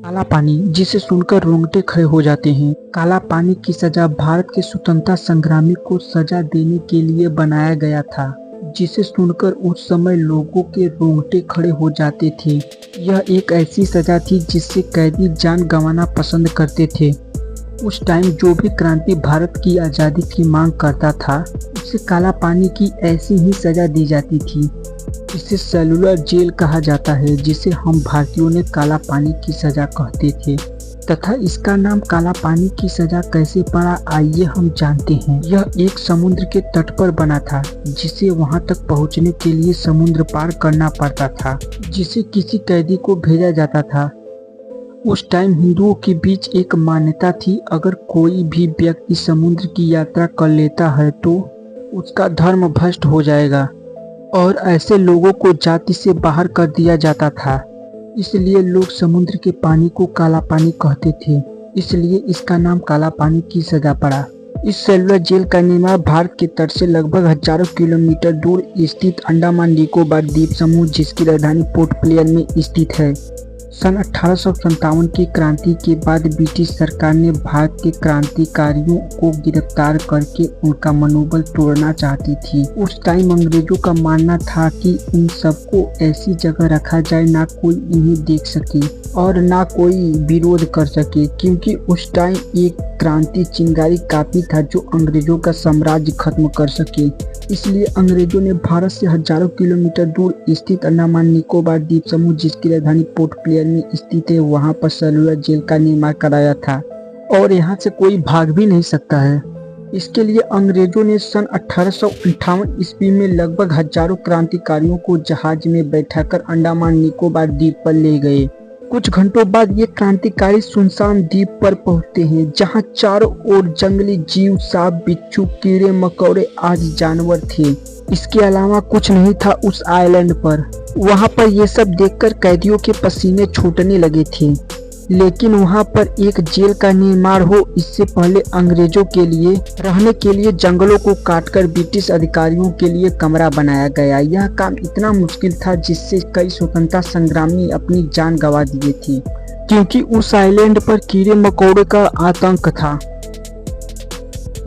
काला पानी, जिसे सुनकर रोंगटे खड़े हो जाते हैं। काला पानी की सजा भारत के स्वतंत्रता संग्रामी को सजा देने के लिए बनाया गया था, जिसे सुनकर उस समय लोगों के रोंगटे खड़े हो जाते थे। यह एक ऐसी सजा थी जिससे कैदी जान गंवाना पसंद करते थे। उस टाइम जो भी क्रांति भारत की आज़ादी की मांग करता था, उसे काला पानी की ऐसी ही सजा दी जाती थी। इसे सेलुलर जेल कहा जाता है, जिसे हम भारतीयों ने काला पानी की सजा कहते थे। तथा इसका नाम काला पानी की सजा कैसे पड़ा, आइए हम जानते हैं। यह एक समुद्र के तट पर बना था, जिसे वहां तक पहुंचने के लिए समुद्र पार करना पड़ता था, जिसे किसी कैदी को भेजा जाता था। उस टाइम हिंदुओं के बीच एक मान्यता थी, अगर कोई भी व्यक्ति समुद्र की यात्रा कर लेता है तो उसका धर्म भ्रष्ट हो जाएगा और ऐसे लोगों को जाति से बाहर कर दिया जाता था। इसलिए लोग समुद्र के पानी को काला पानी कहते थे, इसलिए इसका नाम काला पानी की सजा पड़ा। इस सेलुलर जेल का निर्माण भारत के तट से लगभग हजारों किलोमीटर दूर स्थित अंडमान निकोबार द्वीप समूह, जिसकी राजधानी पोर्ट ब्लेयर में स्थित है। सन 1857 की क्रांति के बाद ब्रिटिश सरकार ने भारत के क्रांतिकारियों को गिरफ्तार करके उनका मनोबल तोड़ना चाहती थी। उस टाइम अंग्रेजों का मानना था कि इन सबको ऐसी जगह रखा जाए ना कोई इन्हें देख सके और ना कोई विरोध कर सके, क्योंकि उस टाइम एक क्रांति चिंगारी काफी था जो अंग्रेजों का साम्राज्य खत्म कर सके। इसलिए अंग्रेजों ने भारत से हजारों किलोमीटर दूर स्थित अंडमान निकोबार द्वीप समूह, जिसकी राजधानी पोर्ट ब्लेयर में स्थित है, वहां पर सेलुलर जेल का निर्माण कराया था और यहाँ से कोई भाग भी नहीं सकता है। इसके लिए अंग्रेजों ने सन 1858 ईस्वी में लगभग हजारों क्रांतिकारियों को जहाज में बैठाकर अंडमान निकोबार द्वीप पर ले गए। कुछ घंटों बाद ये क्रांतिकारी सुनसान द्वीप पर पहुंचते हैं, जहां चारों ओर जंगली जीव, सांप, बिच्छू, कीड़े मकोड़े आदि जानवर थे। इसके अलावा कुछ नहीं था उस आइलैंड पर। वहां पर ये सब देखकर कैदियों के पसीने छूटने लगे थे। लेकिन वहां पर एक जेल का निर्माण हो, इससे पहले अंग्रेजों के लिए रहने के लिए जंगलों को काटकर ब्रिटिश अधिकारियों के लिए कमरा बनाया गया। यह काम इतना मुश्किल था जिससे कई स्वतंत्रता संग्रामी अपनी जान गंवा दिए थे, क्योंकि उस आइलैंड पर कीड़े मकोड़े का आतंक था,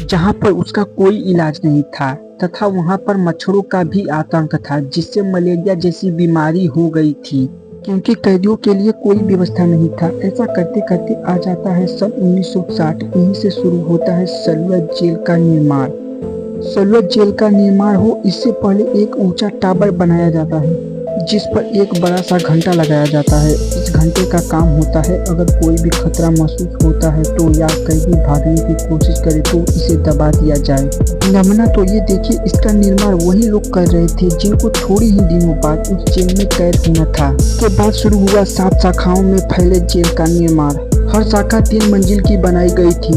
जहां पर उसका कोई इलाज नहीं था, तथा वहां पर मच्छरों का भी आतंक था, जिससे मलेरिया जैसी बीमारी हो गई थी, क्योंकि कैदियों के लिए कोई व्यवस्था नहीं था। ऐसा करते करते आ जाता है सन 1960। यहीं से शुरू होता है सेलुलर जेल का निर्माण। सेलुलर जेल का निर्माण हो इससे पहले एक ऊंचा टावर बनाया जाता है, जिस पर एक बड़ा सा घंटा लगाया जाता है। इस घंटे का काम होता है, अगर कोई भी खतरा महसूस होता है तो या कैदी भागने की कोशिश करे तो इसे दबा दिया जाए। नमूना तो ये देखिए, इसका निर्माण वही लोग कर रहे थे जिनको थोड़ी ही दिनों बाद उस जेल में कैद होना था। इसके बाद शुरू हुआ 7 शाखाओं में फैले जेल का निर्माण। हर शाखा 3 मंजिल की बनाई गई थी,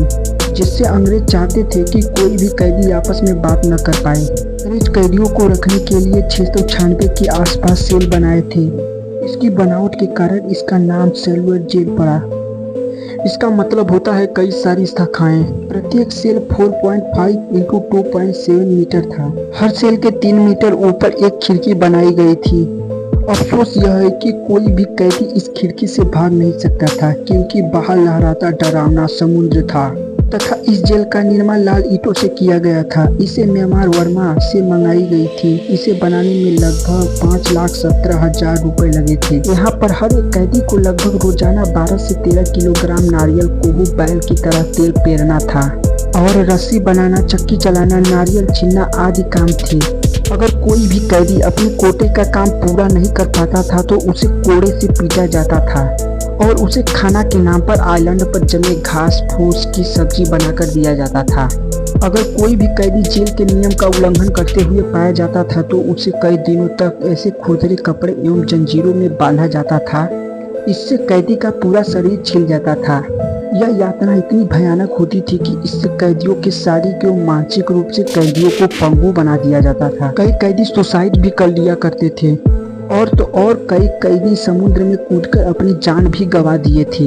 जिससे अंग्रेज चाहते थे कि कोई भी कैदी आपस में बात न कर पाए। अंग्रेज कैदियों को रखने के लिए 696 के आसपास सेल बनाए थे। इसकी बनावट के कारण इसका नाम सेलुलर जेल पड़ा। इसका मतलब होता है कई सारी शाखाएं। प्रत्येक सेल 4.5 × 2.7 मीटर था। हर सेल के 3 मीटर ऊपर एक खिड़की बनाई गई थी। अफसोस यह है कि कोई भी कैदी इस खिड़की से भाग नहीं सकता था, क्योंकि बाहर लहराता डरावना समुद्र था। तथा इस जेल का निर्माण लाल ईंटों से किया गया था। इसे म्यांमार वर्मा से मंगाई गई थी। इसे बनाने में लगभग 5,17,000 रुपए लगे थे। यहाँ पर हर एक कैदी को लगभग रोजाना 12 से 13 किलोग्राम नारियल कोहू बैल की तरह तेल पेरना था और रस्सी बनाना, चक्की चलाना, नारियल छीलना आदि काम थे। अगर कोई भी कैदी अपने कोटे का काम पूरा नहीं कर पाता था तो उसे कोड़े से पीटा जाता था और उसे खाना के नाम पर आइलैंड पर जमे घास फूस की सब्जी बनाकर दिया जाता था। अगर कोई भी कैदी जेल के नियम का उल्लंघन करते हुए पाया जाता था तो उसे कई दिनों तक ऐसे खुरदरे कपड़े एवं जंजीरों में बांधा जाता था। इससे कैदी का पूरा शरीर छिल जाता था। यह यातना इतनी भयानक होती थी कि इससे कैदियों के शारीरिक एवं मानसिक रूप से कैदियों को पंगु बना दिया जाता था। कई कैदी सुसाइड भी कर लिया करते थे और कई कैदी समुद्र में कूदकर अपनी जान भी गंवा दिए थे।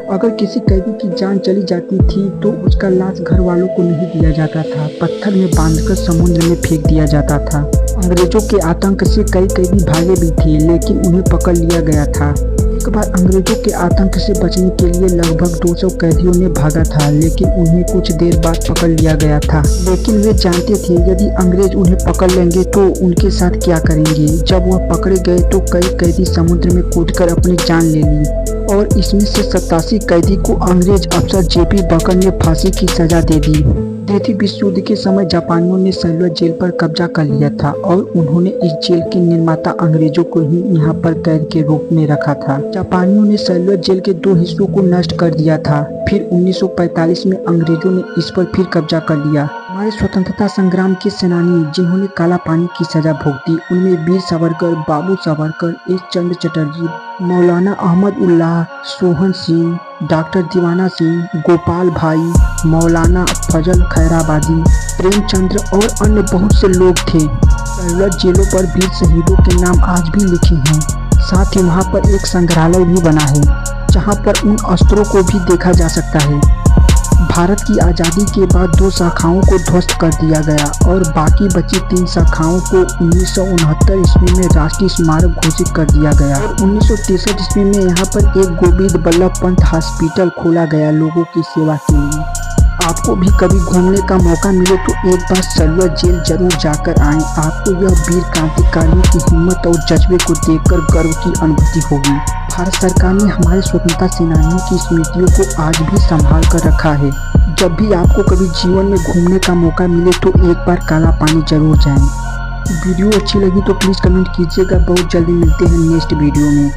अगर किसी कैदी की जान चली जाती थी तो उसका लाश घर वालों को नहीं दिया जाता था, पत्थर में बांधकर समुद्र में फेंक दिया जाता था। अंग्रेजों के आतंक से कई कैदी भागे भी थे, लेकिन उन्हें पकड़ लिया गया था। एक बार अंग्रेजों के आतंक से बचने के लिए लगभग 200 कैदियों ने भागा था, लेकिन उन्हें कुछ देर बाद पकड़ लिया गया था। लेकिन वे जानते थे यदि अंग्रेज उन्हें पकड़ लेंगे तो उनके साथ क्या करेंगे। जब वह पकड़े गए तो कई कैदी समुद्र में कूदकर अपनी जान ले ली और इसमें से 87 कैदी को अंग्रेज अफसर जेपी बकर ने फांसी की सजा दे दी। द्वितीय विश्व युद्ध के समय जापानियों ने सेल्युलर जेल पर कब्जा कर लिया था और उन्होंने इस जेल के निर्माता अंग्रेजों को ही यहाँ पर कैद के रूप में रखा था। जापानियों ने सेल्युलर जेल के 2 हिस्सों को नष्ट कर दिया था। फिर 1945 में अंग्रेजों ने इस पर फिर कब्जा कर लिया। हमारे स्वतंत्रता संग्राम के सेनानी जिन्होंने काला पानी की सजा भुगती, उनमें वीर सावरकर, बाबू सावरकर, एस चंद्र चटर्जी, मौलाना अहमद उल्लाह, सोहन सिंह, डॉक्टर दीवाना सिंह, गोपाल भाई, मौलाना फजल खैराबादी, प्रेमचंद्र और अन्य बहुत से लोग थे। सेल्युलर जेलों पर वीर शहीदों के नाम आज भी लिखे हैं। साथ ही वहाँ पर एक संग्रहालय भी बना है जहाँ पर उन अस्त्रों को भी देखा जा सकता है। भारत की आज़ादी के बाद 2 शाखाओं को ध्वस्त कर दिया गया और बाकी बची 3 शाखाओं को 1969 ईस्वी में राष्ट्रीय स्मारक घोषित कर दिया गया और 1963 ईस्वी में यहाँ पर एक गोविंद बल्लभ पंत हॉस्पिटल खोला गया लोगों की सेवा के लिए। आपको भी कभी घूमने का मौका मिले तो एक बार सेल्युलर जेल जरूर जाकर आएं। आपको यह वीर क्रांतिकारियों की हिम्मत और जज्बे को देखकर गर्व की अनुभूति होगी। भारत सरकार ने हमारे स्वतंत्रता सेनानियों की स्मृतियों को आज भी संभाल कर रखा है। जब भी आपको कभी जीवन में घूमने का मौका मिले तो एक बार काला पानी जरूर जाएं। वीडियो अच्छी लगी तो प्लीज़ कमेंट कीजिएगा। बहुत जल्दी मिलते हैं नेक्स्ट वीडियो में।